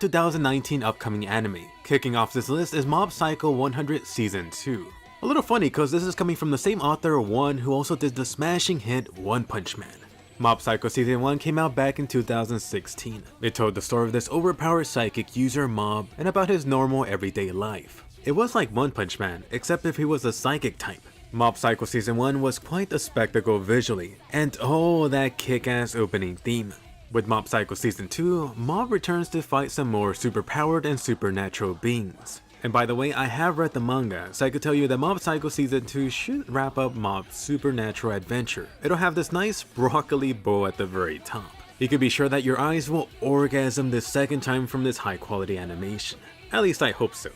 2019 upcoming anime. Kicking off this list is Mob Psycho 100 Season 2. A little funny cause this is coming from the same author One who also did the smashing hit One Punch Man. Mob Psycho Season 1 came out back in 2016. It told the story of this overpowered psychic user Mob and about his normal everyday life. It was like One Punch Man, except if he was a psychic type. Mob Psycho Season 1 was quite a spectacle visually, and oh, that kick-ass opening theme. With Mob Psycho Season 2, Mob returns to fight some more superpowered and supernatural beings. And by the way, I have read the manga, so I could tell you that Mob Psycho Season 2 should wrap up Mob's supernatural adventure. It'll have this nice broccoli bow at the very top. You can be sure that your eyes will orgasm the second time from this high quality animation. At least I hope so.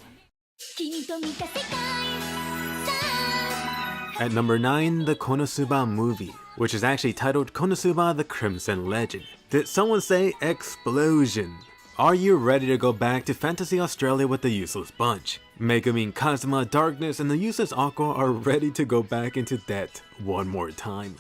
At number 9, the Konosuba movie, which is actually titled Konosuba the Crimson Legend. Did someone say explosion? Are you ready to go back to Fantasy Australia with the Useless Bunch? Megumin, Kazuma, Darkness, and the Useless Aqua are ready to go back into debt one more time.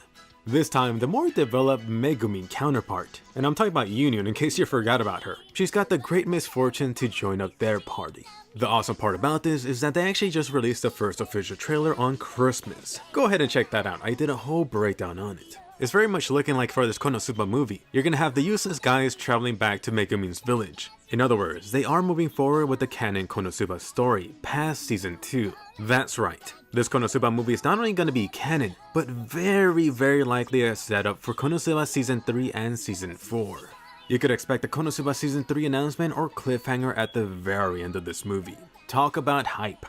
This time, the more developed Megumin counterpart, and I'm talking about Union in case you forgot about her. She's got the great misfortune to join up their party. The awesome part about this is that they actually just released the first official trailer on Christmas. Go ahead and check that out, I did a whole breakdown on it. It's very much looking like for this Konosuba movie, you're gonna have the useless guys traveling back to Megumin's village. In other words, they are moving forward with the canon Konosuba story past Season 2. That's right, this Konosuba movie is not only gonna be canon, but very likely a setup for Konosuba Season 3 and Season 4. You could expect the Konosuba Season 3 announcement or cliffhanger at the very end of this movie. Talk about hype.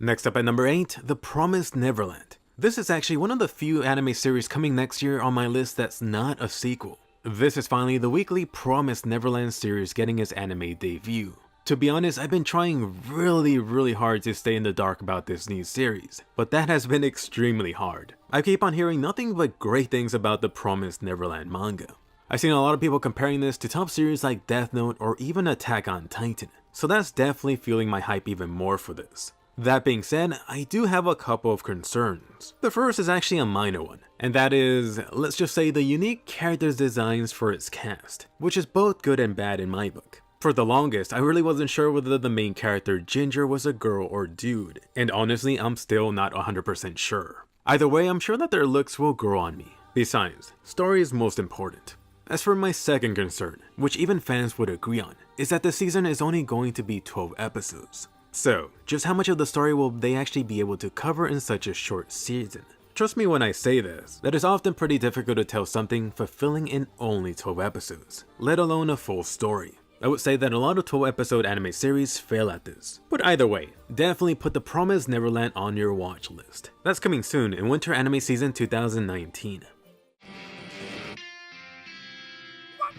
Next up at number 8, The Promised Neverland. This is actually one of the few anime series coming next year on my list that's not a sequel. This is finally the weekly Promised Neverland series getting its anime debut. To be honest, I've been trying really hard to stay in the dark about this new series, but that has been extremely hard. I keep on hearing nothing but great things about the Promised Neverland manga. I've seen a lot of people comparing this to top series like Death Note or even Attack on Titan, so that's definitely fueling my hype even more for this. That being said, I do have a couple of concerns. The first is actually a minor one, and that is, let's just say the unique characters designs for its cast, which is both good and bad in my book. For the longest, I really wasn't sure whether the main character Ginger was a girl or dude, and honestly, I'm still not 100% sure. Either way, I'm sure that their looks will grow on me. Besides, story is most important. As for my second concern, which even fans would agree on, is that the season is only going to be 12 episodes. So, just how much of the story will they actually be able to cover in such a short season? Trust me when I say this, that it's often pretty difficult to tell something fulfilling in only 12 episodes, let alone a full story. I would say that a lot of 12 episode anime series fail at this. But either way, definitely put The Promised Neverland on your watch list. That's coming soon in Winter Anime Season 2019.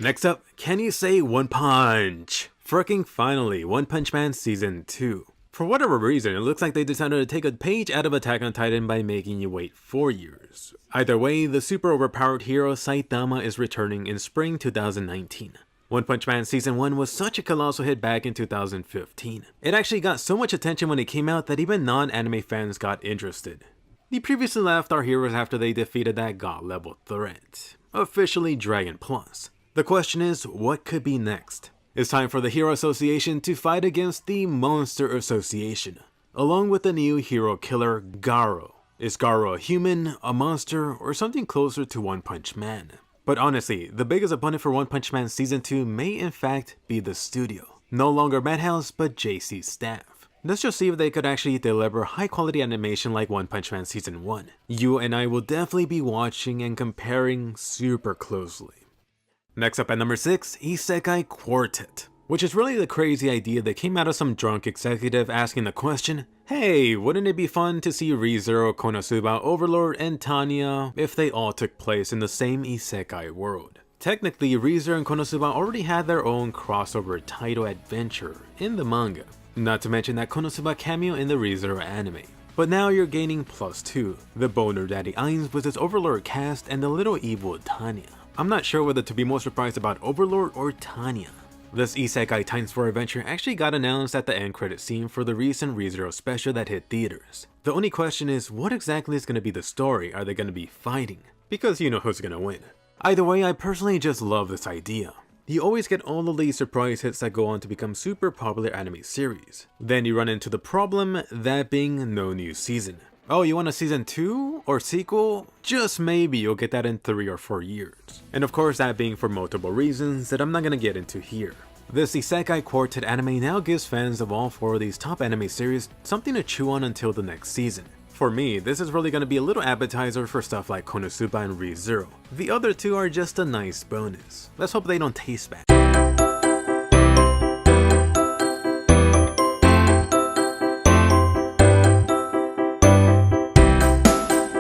Next up, can you say One Punch? Fricking finally, One Punch Man Season 2. For whatever reason, it looks like they decided to take a page out of Attack on Titan by making you wait 4 years. Either way, the super overpowered hero Saitama is returning in spring 2019. One Punch Man Season 1 was such a colossal hit back in 2015. It actually got so much attention when it came out that even non-anime fans got interested. They previously left our heroes after they defeated that god level threat, officially Dragon Plus. The question is, what could be next? It's time for the Hero Association to fight against the Monster Association, along with the new hero killer Garo. Is Garo a human, a monster, or something closer to One Punch Man? But honestly, the biggest opponent for One Punch Man Season 2 may in fact be the studio. No longer Madhouse, but JC's staff. Let's just see if they could actually deliver high quality animation like One Punch Man Season 1. You and I will definitely be watching and comparing super closely. Next up at number 6, Isekai Quartet, which is really the crazy idea that came out of some drunk executive asking the question, hey, wouldn't it be fun to see ReZero, Konosuba, Overlord, and Tanya if they all took place in the same Isekai world? Technically, ReZero and Konosuba already had their own crossover title adventure in the manga, not to mention that Konosuba cameo in the ReZero anime. But now you're gaining +2, the Boner Daddy Ainz with its Overlord cast and the little evil Tanya. I'm not sure whether to be more surprised about Overlord or Tanya. This Isekai Times 4 adventure actually got announced at the end credit scene for the recent ReZero special that hit theaters. The only question is, what exactly is going to be the story? Are they going to be fighting? Because you know who's going to win. Either way, I personally just love this idea. you always get all of these surprise hits that go on to become super popular anime series. Then you run into the problem, that being no new season. Oh, you want a season 2 or sequel? Just maybe you'll get that in 3 or 4 years. And of course that being for multiple reasons that I'm not gonna get into here. This Isekai Quartet anime now gives fans of all 4 of these top anime series something to chew on until the next season. For me, this is really gonna be a little appetizer for stuff like Konosuba and Re:Zero. The other 2 are just a nice bonus. Let's hope they don't taste bad.